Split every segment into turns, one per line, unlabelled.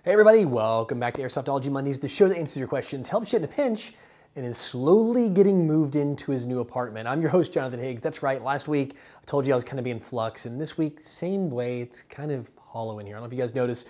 Hey everybody, welcome back to Airsoftology Mondays, the show that answers your questions, helps you in a pinch, and is slowly getting moved into his new apartment. I'm your host, Jonathan Higgs. That's right, last week I told you I was kind of being in flux, and this week, same way, it's kind of hollow in here. I don't know if you guys notice,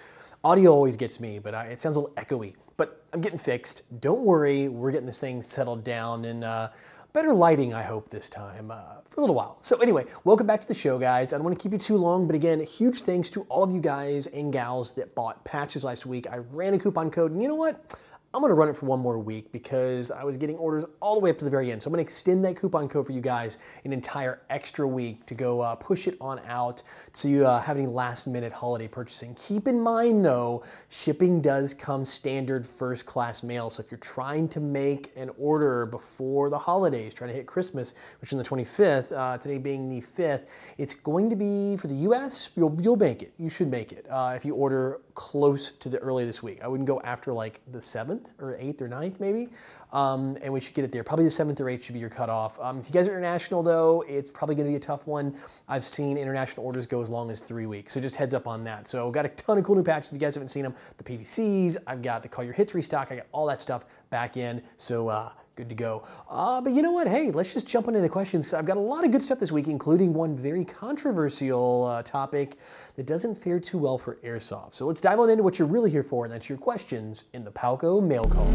audio always gets me, but it sounds a little echoey. But I'm getting fixed. Don't worry, we're getting this thing settled down, and better lighting, I hope, this time for a little while. So anyway, welcome back to the show, guys. I don't want to keep you too long, but again, huge thanks to all of you guys and gals that bought patches last week. I ran a coupon code, and you know what? I'm going to run it for one more week because I was getting orders all the way up to the very end. So I'm going to extend that coupon code for you guys an entire extra week to go push it on out so you have any last minute holiday purchasing. Keep in mind though, shipping does come standard first class mail. So if you're trying to make an order before the holidays, trying to hit Christmas, which is on the 25th, today being the 5th, it's going to be for the US, you'll make it. You should make it if you order close to the early this week. I wouldn't go after like the 7th or 8th or 9th maybe, and we should get it there. Probably the 7th or 8th should be your cutoff. If you guys are international though, it's probably gonna be a tough one. I've seen international orders go as long as 3 weeks, so just heads up on that. So got a ton of cool new patches. If you guys haven't seen them, the PVCs, I've got the Call Your Hits restock, I got all that stuff back in, so good to go. But you know what? Hey, let's just jump into the questions. I've got a lot of good stuff this week, including one very controversial topic that doesn't fare too well for Airsoft. So let's dive on into what you're really here for, and that's your questions in the Palco mail call.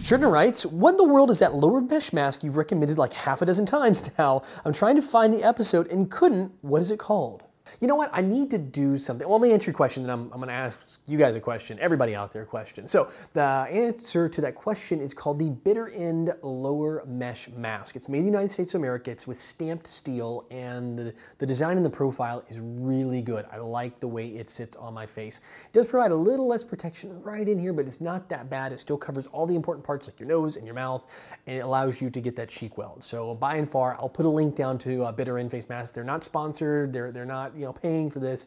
Sheridan writes, what in the world is that lower mesh mask you've recommended like half a dozen times now? I'm trying to find the episode and couldn't. What is it called? You know what? I need to do something. Well, let me answer your question, then I'm going to ask you guys a question, everybody out there a question. So the answer to that question is called the bitter end lower mesh mask. It's made in the United States of America. It's with stamped steel, and the design and the profile is really good. I like the way it sits on my face. It does provide a little less protection right in here, but it's not that bad. It still covers all the important parts like your nose and your mouth, and it allows you to get that cheek weld. So by and far, I'll put a link down to bitter end face masks. They're not sponsored. They're not paying for this.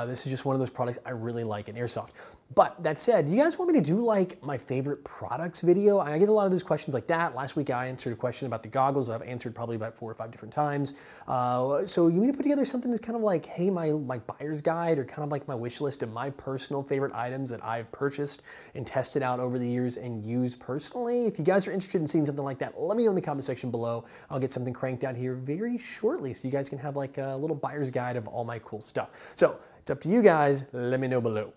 This is just one of those products I really like in Airsoft. But that said, do you guys want me to do like my favorite products video? I get a lot of these questions like that. Last week I answered a question about the goggles I've answered probably about 4 or 5 different times. So you need to put together something that's kind of like, hey, my buyer's guide, or kind of like my wish list of my personal favorite items that I've purchased and tested out over the years and used personally. If you guys are interested in seeing something like that, let me know in the comment section below. I'll get something cranked out here very shortly so you guys can have like a little buyer's guide of all my cool stuff. So it's up to you guys. Let me know below.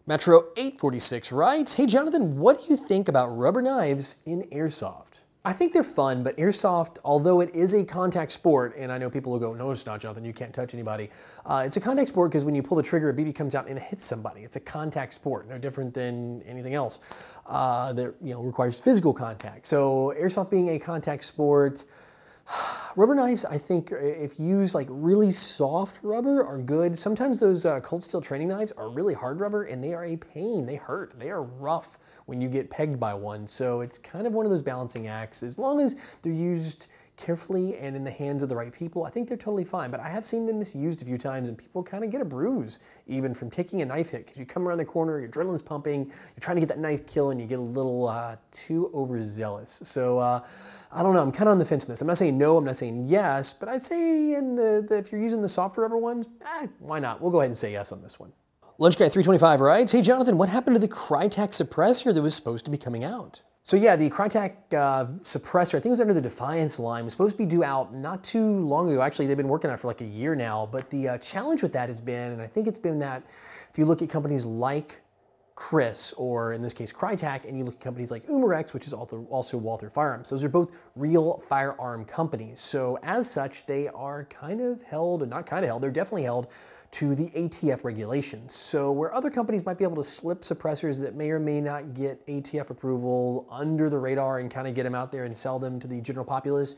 Metro 846 writes, hey Jonathan, what do you think about rubber knives in Airsoft? I think they're fun, but Airsoft, although it is a contact sport, and I know people will go, no, it's not, Jonathan, you can't touch anybody. It's a contact sport because when you pull the trigger, a BB comes out and it hits somebody. It's a contact sport, no different than anything else that requires physical contact. So Airsoft being a contact sport, rubber knives, I think, if used like really soft rubber, are good. Sometimes those cold steel training knives are really hard rubber, and they are a pain. They hurt. They are rough when you get pegged by one. So it's kind of one of those balancing acts. As long as they're used carefully and in the hands of the right people, I think they're totally fine. But I have seen them misused a few times, and people kind of get a bruise even from taking a knife hit, because you come around the corner, your adrenaline's pumping, you're trying to get that knife kill, and you get a little too overzealous. So I don't know, I'm kind of on the fence on this. I'm not saying no, I'm not saying yes, but I'd say if you're using the softer rubber ones, why not? We'll go ahead and say yes on this one. LunchGuy325 writes, hey Jonathan, what happened to the Krytac suppressor that was supposed to be coming out? So yeah, the Krytac suppressor, I think it was under the Defiance line, was supposed to be due out not too long ago. Actually, they've been working on it for like a year now, but the challenge with that has been, and I think it's been that if you look at companies like Chris, or in this case Krytac, and you look at companies like Umarex, which is also Walther Firearms. Those are both real firearm companies. So as such, they are kind of held, and not kind of held, they're definitely held to the ATF regulations. So where other companies might be able to slip suppressors that may or may not get ATF approval under the radar and kind of get them out there and sell them to the general populace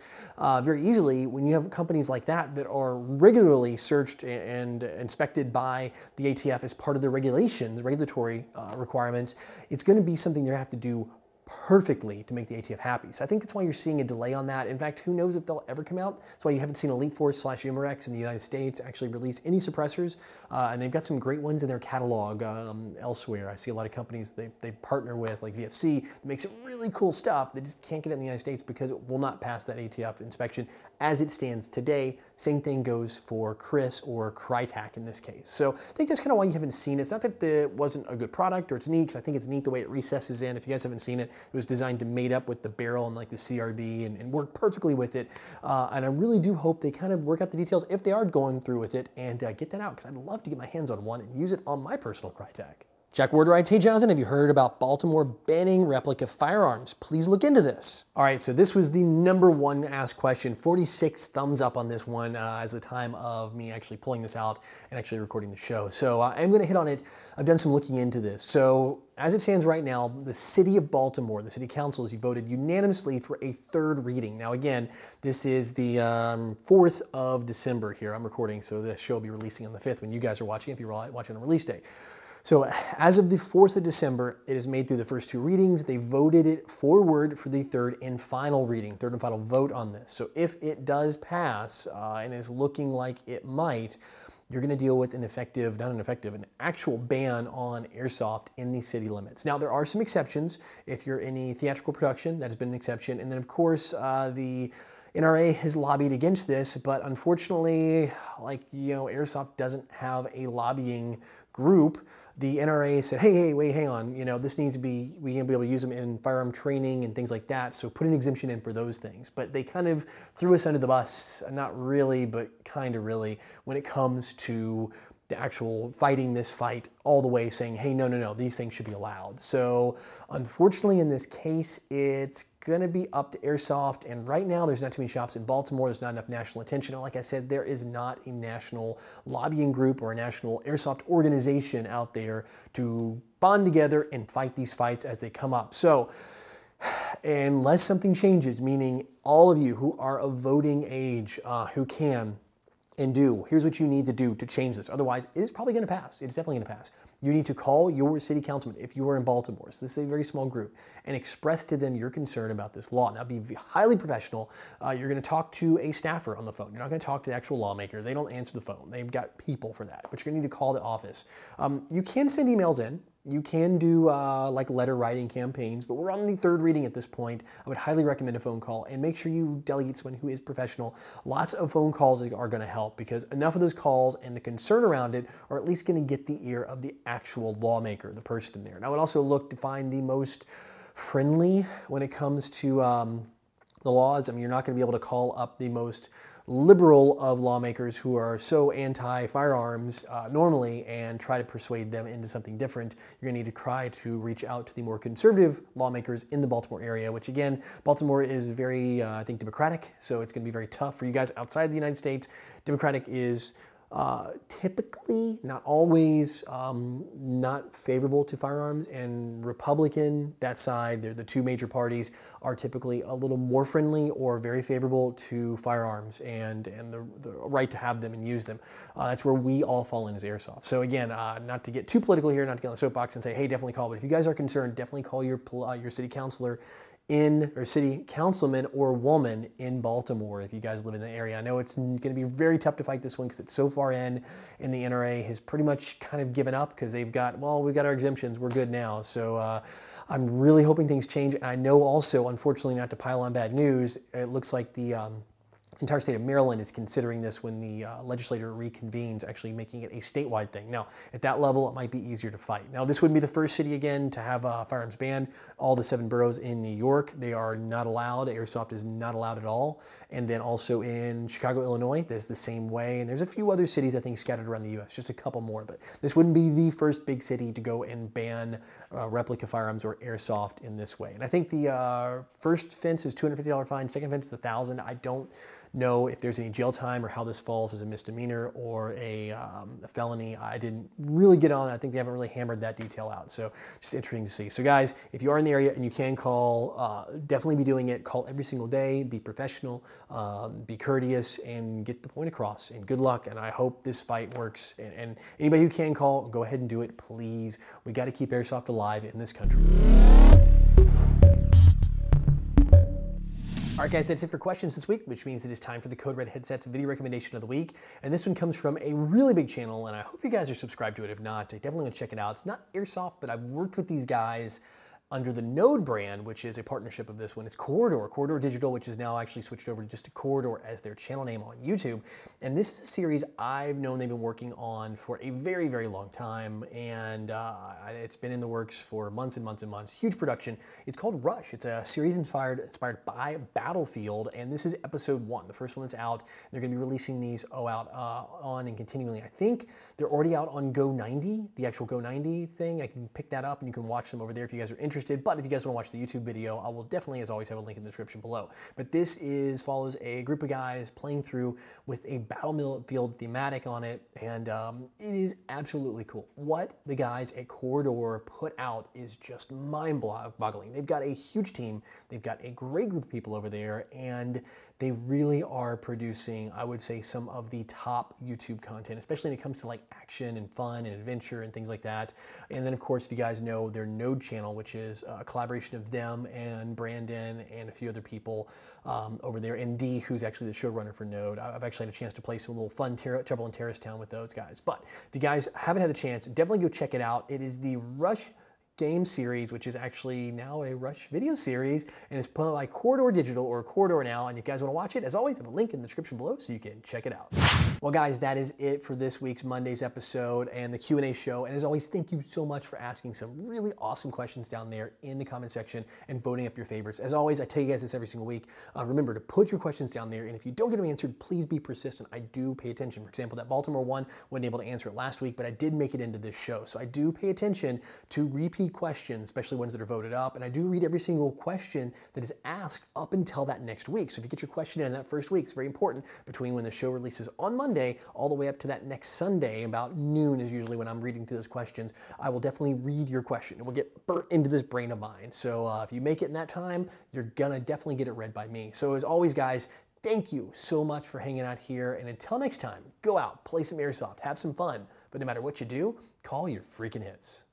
very easily, when you have companies like that that are regularly searched and inspected by the ATF as part of the regulations, regulatory requirements, it's going to be something they have to do perfectly to make the ATF happy. So I think that's why you're seeing a delay on that. In fact, who knows if they'll ever come out. That's why you haven't seen Elite Force / Umarex in the United States actually release any suppressors. And they've got some great ones in their catalog elsewhere. I see a lot of companies they partner with, like VFC, that makes it really cool stuff. They just can't get it in the United States because it will not pass that ATF inspection as it stands today. Same thing goes for Chris or Krytac in this case. So I think that's kind of why you haven't seen it. It's not that it wasn't a good product or it's neat, because I think it's neat the way it recesses in. If you guys haven't seen it, it was designed to mate up with the barrel and like the CRB and work perfectly with it. And I really do hope they kind of work out the details if they are going through with it and get that out, because I'd love to get my hands on one and use it on my personal Krytac. Jack Ward writes, hey Jonathan, have you heard about Baltimore banning replica firearms? Please look into this. All right, so this was the #1 asked question. 46 thumbs up on this one as the time of me actually pulling this out and actually recording the show. So I'm gonna hit on it. I've done some looking into this. So as it stands right now, the city of Baltimore, the city council has voted unanimously for a 3rd reading. Now again, this is the 4th of December here. I'm recording, so the show will be releasing on the 5th when you guys are watching, if you're watching on release day. So as of the 4th of December, it is made through the first 2 readings. They voted it forward for the 3rd and final reading, 3rd and final vote on this. So if it does pass, and is looking like it might, you're going to deal with an actual ban on airsoft in the city limits. Now, there are some exceptions. If you're in a theatrical production, that has been an exception. And then, of course, the NRA has lobbied against this, but unfortunately, Airsoft doesn't have a lobbying group. The NRA said, hey, wait, hang on, this needs to be, we can be able to use them in firearm training and things like that, so put an exemption in for those things. But they kind of threw us under the bus, not really, but kind of really, when it comes to the actual fighting this fight all the way, saying, hey, no, these things should be allowed. So unfortunately, in this case, it's gonna be up to Airsoft, and right now there's not too many shops in Baltimore. There's not enough national attention, and like I said, there is not a national lobbying group or a national Airsoft organization out there to bond together and fight these fights as they come up. So unless something changes, meaning all of you who are of voting age, who can and do, here's what you need to do to change this. Otherwise, it is probably gonna pass. It's definitely gonna pass. You need to call your city councilman if you are in Baltimore, so this is a very small group, and express to them your concern about this law. Now, be highly professional. You're going to talk to a staffer on the phone. You're not going to talk to the actual lawmaker. They don't answer the phone. They've got people for that, but you're going to need to call the office. You can send emails in. You can do like letter writing campaigns, but we're on the 3rd reading at this point. I would highly recommend a phone call, and make sure you delegate someone who is professional. Lots of phone calls are going to help, because enough of those calls and the concern around it are at least going to get the ear of the actual lawmaker, the person in there. And I would also look to find the most friendly when it comes to the laws. I mean, you're not going to be able to call up the most liberal of lawmakers who are so anti-firearms normally and try to persuade them into something different. You're going to need to try to reach out to the more conservative lawmakers in the Baltimore area, which again, Baltimore is very, I think, Democratic, so it's going to be very tough for you guys outside the United States. Democratic is typically, not always, not favorable to firearms, and Republican, that side, they're the 2 major parties, are typically a little more friendly or very favorable to firearms and the right to have them and use them. That's where we all fall in as Airsoft. So again, not to get too political here, not to get on the soapbox and say, hey, definitely call, but if you guys are concerned, definitely call your city councilor or city councilman or woman in Baltimore if you guys live in the area. I know it's going to be very tough to fight this one because it's so far in, and the NRA has pretty much kind of given up because they've got, well, we've got our exemptions, we're good now. So I'm really hoping things change. And I know also, unfortunately, not to pile on bad news, it looks like the entire state of Maryland is considering this when the legislature reconvenes, actually making it a statewide thing. Now, at that level, it might be easier to fight. Now, this wouldn't be the first city, again, to have firearms banned. All the 7 boroughs in New York, they are not allowed. Airsoft is not allowed at all. And then also in Chicago, Illinois, there's the same way. And there's a few other cities, I think, scattered around the U.S., just a couple more. But this wouldn't be the first big city to go and ban replica firearms or Airsoft in this way. And I think the first offense is $250 fine. Second offense is $1,000. I don't know if there's any jail time or how this falls as a misdemeanor or a felony. I didn't really get on. I think they haven't really hammered that detail out. So just interesting to see. So guys, if you are in the area and you can call, definitely be doing it. Call every single day. Be professional. Be courteous and get the point across. And good luck. And I hope this fight works. And anybody who can call, go ahead and do it, please. We got to keep Airsoft alive in this country. All right, guys, that's it for questions this week, which means it is time for the Code Red Headsets video recommendation of the week. And this one comes from a really big channel, and I hope you guys are subscribed to it. If not, definitely want to check it out. It's not Airsoft, but I've worked with these guys under the Node brand, which is a partnership of this one. It's Corridor Digital, which is now actually switched over to just a Corridor as their channel name on YouTube. And this is a series I've known they've been working on for a very, very long time. And it's been in the works for months and months and months. Huge production. It's called Rush. It's a series inspired by Battlefield. And this is episode 1, the first one that's out. They're going to be releasing these out on and continually. I think they're already out on Go90, the actual Go90 thing. I can pick that up and you can watch them over there if you guys are interested. But if you guys want to watch the YouTube video, I will definitely, as always, have a link in the description below. But this follows a group of guys playing through with a battlefield thematic on it, and it is absolutely cool. What the guys at Corridor put out is just mind-boggling. They've got a huge team, they've got a great group of people over there, and they really are producing, I would say, some of the top YouTube content, especially when it comes to like action and fun and adventure and things like that. And then, of course, if you guys know their Node channel, which is a collaboration of them and Brandon and a few other people over there, and D, who's actually the showrunner for Node. I've actually had a chance to play some little fun Trouble in Terrorist Town with those guys. But if you guys haven't had the chance, definitely go check it out. It is the Rush game series, which is actually now a Rush video series, and it's put by Corridor Digital or Corridor now. And if you guys want to watch it, as always, I have a link in the description below so you can check it out. Well, guys, that is it for this week's Monday's episode and the Q&A show. And as always, thank you so much for asking some really awesome questions down there in the comment section and voting up your favorites. As always, I tell you guys this every single week. Remember to put your questions down there, and if you don't get them answered, please be persistent. I do pay attention. For example, that Baltimore one, wasn't able to answer it last week, but I did make it into this show. So I do pay attention to repeat questions, especially ones that are voted up, and I do read every single question that is asked up until that next week. So if you get your question in that first week, it's very important between when the show releases on Monday all the way up to that next Sunday. About noon is usually when I'm reading through those questions. I will definitely read your question. It will get burnt into this brain of mine. So if you make it in that time, you're gonna definitely get it read by me. So as always, guys, thank you so much for hanging out here, and until next time, go out, play some Airsoft, have some fun, but no matter what you do, call your freaking hits.